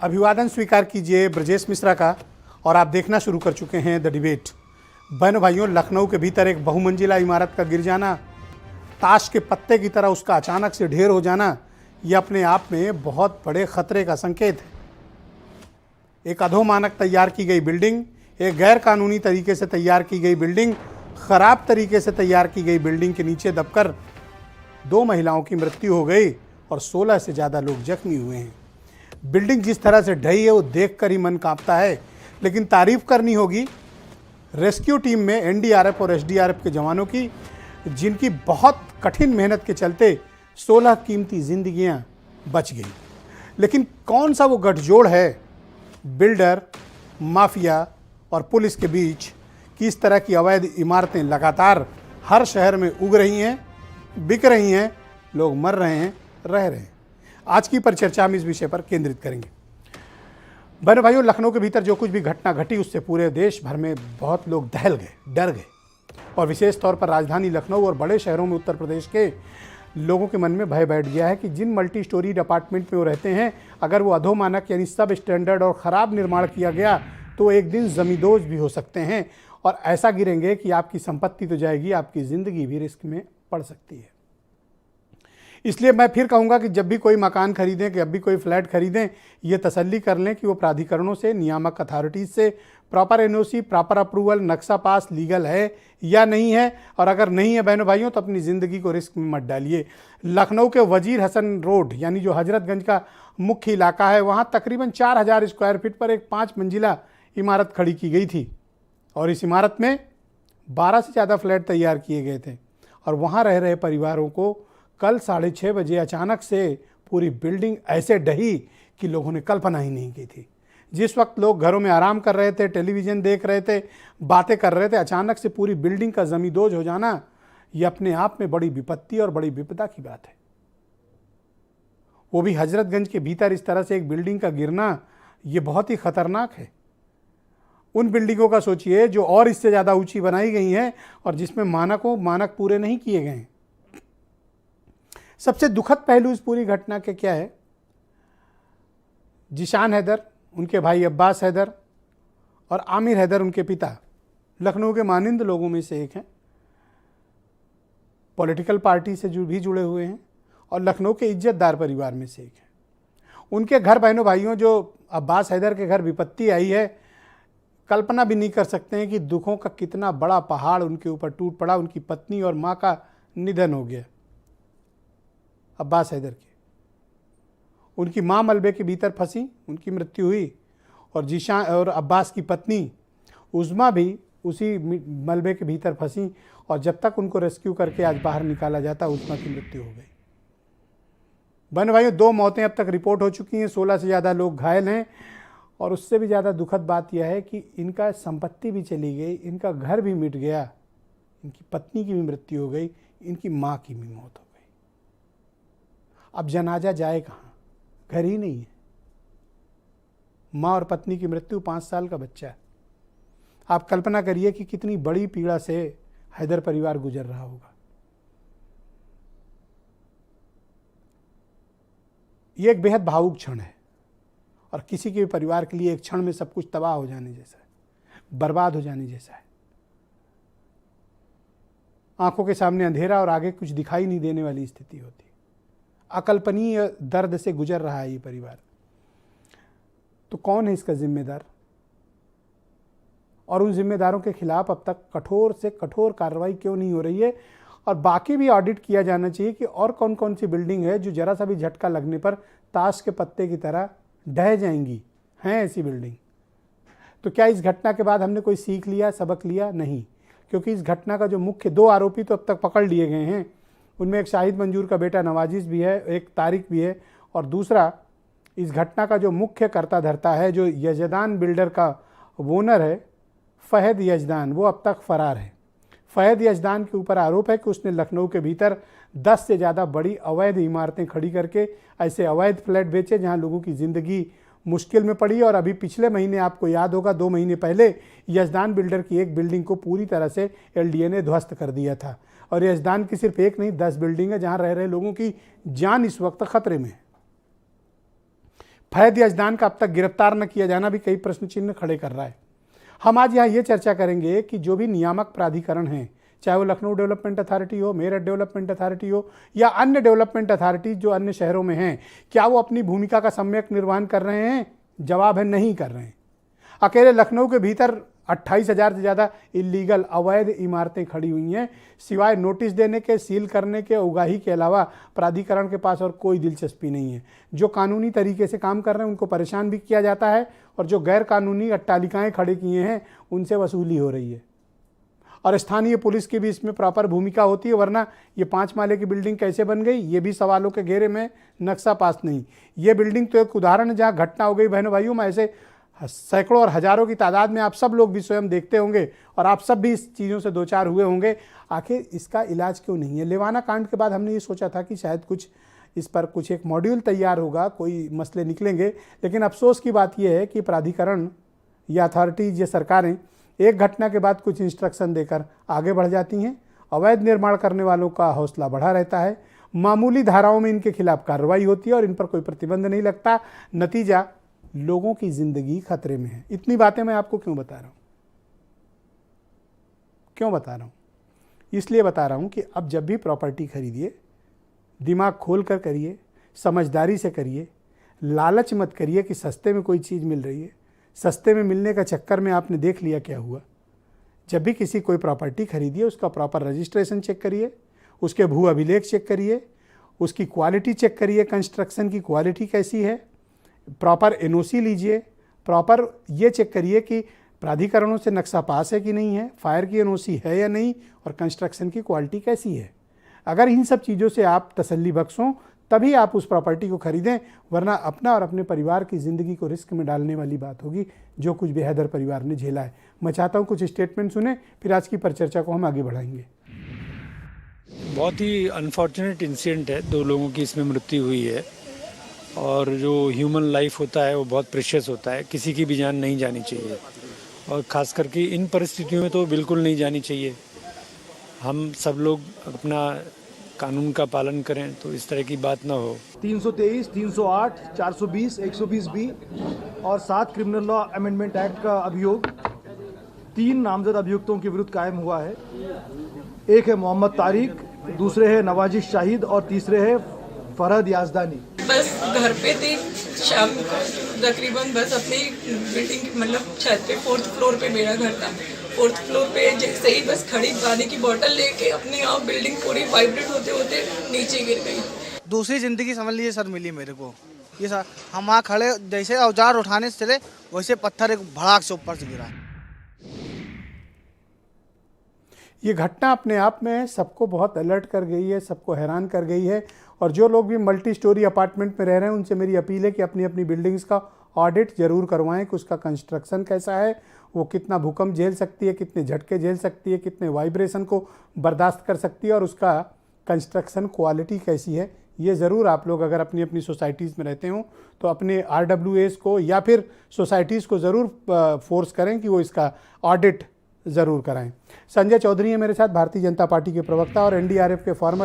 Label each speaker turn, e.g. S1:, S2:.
S1: अभिवादन स्वीकार कीजिए ब्रजेश मिश्रा का। और आप देखना शुरू कर चुके हैं द डिबेट। बहनों भाइयों, लखनऊ के भीतर एक बहुमंजिला इमारत का गिर जाना, ताश के पत्ते की तरह उसका अचानक से ढेर हो जाना, यह अपने आप में बहुत बड़े खतरे का संकेत है। एक अधोमानक तैयार की गई बिल्डिंग, एक गैर कानूनी तरीके से तैयार की गई बिल्डिंग, खराब तरीके से तैयार की गई बिल्डिंग के नीचे दबकर 2 महिलाओं की मृत्यु हो गई और 16 से ज़्यादा लोग जख्मी हुए हैं। बिल्डिंग जिस तरह से ढही है वो देखकर ही मन कांपता है। लेकिन तारीफ करनी होगी रेस्क्यू टीम में एनडीआरएफ और एसडीआरएफ के जवानों की, जिनकी बहुत कठिन मेहनत के चलते 16 कीमती जिंदगियां बच गई। लेकिन कौन सा वो गठजोड़ है बिल्डर, माफिया और पुलिस के बीच कि इस तरह की अवैध इमारतें लगातार हर शहर में उग रही हैं, बिक रही हैं, लोग मर रहे हैं, रह रहे हैं। आज की परिचर्चा हम इस विषय पर केंद्रित करेंगे। बहनों भाइयों, लखनऊ के भीतर जो कुछ भी घटना घटी उससे पूरे देश भर में बहुत लोग दहल गए, डर गए। और विशेष तौर पर राजधानी लखनऊ और बड़े शहरों में उत्तर प्रदेश के लोगों के मन में भय बैठ गया है कि जिन मल्टी स्टोरी अपार्टमेंट में वो रहते हैं, अगर वो अधोमानक यानी सब स्टैंडर्ड और ख़राब निर्माण किया गया तो एक दिन ज़मींदोज़ भी हो सकते हैं और ऐसा गिरेंगे कि आपकी संपत्ति तो जाएगी, आपकी ज़िंदगी भी रिस्क में पड़ सकती है। इसलिए मैं फिर कहूँगा कि जब भी कोई मकान खरीदें, कि जब भी कोई फ्लैट खरीदें, ये तसल्ली कर लें कि वो प्राधिकरणों से, नियामक अथॉरिटीज़ से प्रॉपर एनओसी, प्रॉपर अप्रूवल, नक्शा पास लीगल है या नहीं है। और अगर नहीं है बहनों भाइयों, तो अपनी ज़िंदगी को रिस्क में मत डालिए। लखनऊ के वजीर हसन रोड यानी जो हजरतगंज का मुख्य इलाका है, वहाँ तकरीबन 4000 स्क्वायर फीट पर एक 5 मंजिला इमारत खड़ी की गई थी और इस इमारत में 12 से ज़्यादा फ्लैट तैयार किए गए थे। और वहाँ रह रहे परिवारों को कल 6:30 बजे अचानक से पूरी बिल्डिंग ऐसे ढही कि लोगों ने कल्पना ही नहीं की थी। जिस वक्त लोग घरों में आराम कर रहे थे, टेलीविज़न देख रहे थे, बातें कर रहे थे, अचानक से पूरी बिल्डिंग का ज़मींदोज़ हो जाना, ये अपने आप में बड़ी विपत्ति और बड़ी विपदा की बात है। वो भी हजरतगंज के भीतर इस तरह से एक बिल्डिंग का गिरना, ये बहुत ही ख़तरनाक है। उन बिल्डिंगों का सोचिए जो और इससे ज़्यादा ऊंची बनाई गई हैं और जिसमें मानक पूरे नहीं किए गए हैं। सबसे दुखद पहलू इस पूरी घटना के क्या है, जिशान हैदर, उनके भाई अब्बास हैदर और आमिर हैदर उनके पिता लखनऊ के मानिंद लोगों में से एक हैं। पॉलिटिकल पार्टी से भी जुड़े हुए हैं और लखनऊ के इज्जतदार परिवार में से एक हैं। उनके घर बहनों भाइयों, जो अब्बास हैदर के घर विपत्ति आई है, कल्पना भी नहीं कर सकते हैं कि दुखों का कितना बड़ा पहाड़ उनके ऊपर टूट पड़ा। उनकी पत्नी और माँ का निधन हो गया, अब्बास हैदर की। उनकी माँ मलबे के भीतर फंसी, उनकी मृत्यु हुई और जीशान और अब्बास की पत्नी उज़्मा भी उसी मलबे के भीतर फंसी और जब तक उनको रेस्क्यू करके आज बाहर निकाला जाता, उज़्मा की मृत्यु हो गई। बहनों भाइयों, 2 मौतें अब तक रिपोर्ट हो चुकी हैं, 16 से ज़्यादा लोग घायल हैं। और उससे भी ज़्यादा दुखद बात यह है कि इनका संपत्ति भी चली गई, इनका घर भी मिट गया, इनकी पत्नी की भी मृत्यु हो गई, इनकी माँ की भी मौत हो गई। अब जनाजा जाए कहाँ? घर ही नहीं है। माँ और पत्नी की मृत्यु, 5 साल का बच्चा है। आप कल्पना करिए कि कितनी बड़ी पीड़ा से हैदर परिवार गुजर रहा होगा। ये एक बेहद भावुक क्षण है और किसी के भी परिवार के लिए एक क्षण में सब कुछ तबाह हो जाने जैसा है, बर्बाद हो जाने जैसा है। आंखों के सामने अंधेरा और आगे कुछ दिखाई नहीं देने वाली स्थिति होती है। अकल्पनीय दर्द से गुजर रहा है ये परिवार। तो कौन है इसका जिम्मेदार? और उन जिम्मेदारों के खिलाफ अब तक कठोर से कठोर कार्रवाई क्यों नहीं हो रही है? और बाकी भी ऑडिट किया जाना चाहिए कि और कौन कौन सी बिल्डिंग है जो जरा सा भी झटका लगने पर ताश के पत्ते की तरह ढह जाएंगी। हैं ऐसी बिल्डिंग? तो क्या इस घटना के बाद हमने कोई सीख लिया, सबक लिया? नहीं, क्योंकि इस घटना का जो मुख्य 2 आरोपी तो अब तक पकड़ लिए गए हैं। उनमें एक शाहिद मंजूर का बेटा नवाजिश भी है, एक तारिक भी है, और दूसरा इस घटना का जो मुख्य कर्ता धर्ता है, जो यजदान बिल्डर का ओनर है, फ़हद यजदान, वो अब तक फ़रार है। फ़हद यजदान के ऊपर आरोप है कि उसने लखनऊ के भीतर 10 से ज़्यादा बड़ी अवैध इमारतें खड़ी करके ऐसे अवैध फ्लैट बेचे जहां लोगों की ज़िंदगी मुश्किल में पड़ी। और अभी पिछले महीने आपको याद होगा, 2 महीने पहले यजदान बिल्डर की एक बिल्डिंग को पूरी तरह से एलडीए ने ध्वस्त कर दिया था। और यजदान की सिर्फ एक नहीं 10 बिल्डिंग है जहां रह रहे लोगों की जान इस वक्त खतरे में है। फैद यजदान का अब तक गिरफ्तार न किया जाना भी कई प्रश्न चिन्ह खड़े कर रहा है। हम आज यहाँ ये चर्चा करेंगे कि जो भी नियामक प्राधिकरण हैं, चाहे वो लखनऊ डेवलपमेंट अथॉरिटी हो, मेरठ डेवलपमेंट अथॉरिटी हो या अन्य डेवलपमेंट अथॉरिटी जो अन्य शहरों में हैं, क्या वो अपनी भूमिका का सम्यक निर्वहन कर रहे हैं? जवाब है नहीं कर रहे हैं। अकेले लखनऊ के भीतर 28,000 से ज़्यादा इलीगल अवैध इमारतें खड़ी हुई हैं। सिवाय नोटिस देने के, सील करने के, उगाही के अलावा प्राधिकरण के पास और कोई दिलचस्पी नहीं है। जो कानूनी तरीके से काम कर रहे हैं उनको परेशान भी किया जाता है और जो गैर कानूनी अट्टालिकाएँ खड़े किए हैं उनसे वसूली हो रही है। और स्थानीय पुलिस की भी इसमें प्रॉपर भूमिका होती है, वरना ये 5 माले की बिल्डिंग कैसे बन गई ये भी सवालों के घेरे में, नक्शा पास नहीं। ये बिल्डिंग तो एक उदाहरण है जहाँ घटना हो गई। बहनों भाइयों, मैं ऐसे सैकड़ों और हजारों की तादाद में आप सब लोग भी स्वयं देखते होंगे और आप सब भी इस चीज़ों से दो चार हुए होंगे। आखिर इसका इलाज क्यों नहीं है? लेवाना कांड के बाद हमने ये सोचा था कि शायद कुछ इस पर कुछ एक मॉड्यूल तैयार होगा, कोई मसले निकलेंगे, लेकिन अफसोस की बात यह है कि प्राधिकरण या अथॉरिटीज या सरकारें एक घटना के बाद कुछ इंस्ट्रक्शन देकर आगे बढ़ जाती हैं। अवैध निर्माण करने वालों का हौसला बढ़ा रहता है, मामूली धाराओं में इनके खिलाफ कार्रवाई होती है और इन पर कोई प्रतिबंध नहीं लगता। नतीजा, लोगों की जिंदगी खतरे में है। इतनी बातें मैं आपको क्यों बता रहा हूं? क्यों बता रहा हूं? इसलिए बता रहा हूं कि अब जब भी प्रॉपर्टी खरीदिए, दिमाग खोल कर करिए, समझदारी से करिए। लालच मत करिए कि सस्ते में कोई चीज़ मिल रही है। सस्ते में मिलने का चक्कर में आपने देख लिया क्या हुआ। जब भी किसी कोई प्रॉपर्टी खरीदिए उसका प्रॉपर रजिस्ट्रेशन चेक करिए, उसके भू अभिलेख चेक करिए, उसकी क्वालिटी चेक करिए, कंस्ट्रक्शन की क्वालिटी कैसी है, प्रॉपर एनओसी लीजिए, प्रॉपर ये चेक करिए कि प्राधिकरणों से नक्शा पास है कि नहीं है, फायर की एनओसी है या नहीं, और कंस्ट्रक्शन की क्वालिटी कैसी है। अगर इन सब चीज़ों से आप तसल्ली बख्श हों तभी आप उस प्रॉपर्टी को खरीदें, वरना अपना और अपने परिवार की ज़िंदगी को रिस्क में डालने वाली बात होगी, जो कुछ बेहदर परिवार ने झेला है। मैं चाहता हूँ कुछ स्टेटमेंट सुने, फिर आज की परिचर्चा को हम आगे बढ़ाएंगे।
S2: बहुत ही अनफॉर्चुनेट इंसिडेंट है, 2 लोगों की इसमें मृत्यु हुई है और जो ह्यूमन लाइफ होता है वो बहुत प्रेशियस होता है, किसी की भी जान नहीं जानी चाहिए और ख़ास करके इन परिस्थितियों में तो बिल्कुल नहीं जानी चाहिए। हम सब लोग अपना कानून का पालन करें तो इस तरह की बात ना हो।
S3: 323, 308, 420, 120B और 7 क्रिमिनल लॉ अमेंडमेंट एक्ट का अभियोग 3 नामजद अभियुक्तों के विरुद्ध कायम हुआ है। एक है मोहम्मद तारिक, दूसरे है नवाजिश शाहिद और तीसरे है फरहद याजदानी।
S4: बस घर पे थे शाम को तकरीबन, बस अपनी बिल्डिंग मतलब छत पे 4th फ्लोर पे मेरा घर था। 4th फ्लोर पे जैसे ही बस खड़ी पानी की बोतल लेके अपने आप बिल्डिंग पूरी वाइब्रेट होते होते नीचे गिर गई।
S5: दूसरी जिंदगी समझ लीजिए सर मिली मेरे को। ये सर हम वहाँ खड़े, जैसे औजार उठाने से चले वैसे पत्थर एक भड़ाक से ऊपर से गिरा।
S1: ये घटना अपने आप में सबको बहुत अलर्ट कर गई है, सबको हैरान कर गई है। और जो लोग भी मल्टी स्टोरी अपार्टमेंट में रह रहे हैं उनसे मेरी अपील है कि अपनी अपनी बिल्डिंग्स का ऑडिट ज़रूर करवाएं कि उसका कंस्ट्रक्शन कैसा है, वो कितना भूकंप झेल सकती है, कितने झटके झेल सकती है, कितने वाइब्रेशन को बर्दाश्त कर सकती है और उसका कंस्ट्रक्शन क्वालिटी कैसी है। ये ज़रूर आप लोग अगर अपनी अपनी सोसाइटीज़ में रहते हो तो अपने RWAs को या फिर सोसाइटीज़ को ज़रूर फोर्स करें कि वो इसका ऑडिट ज़रूर कराएं। संजय चौधरी है मेरे साथ, भारतीय जनता पार्टी के प्रवक्ता और NDRF के फॉर्मर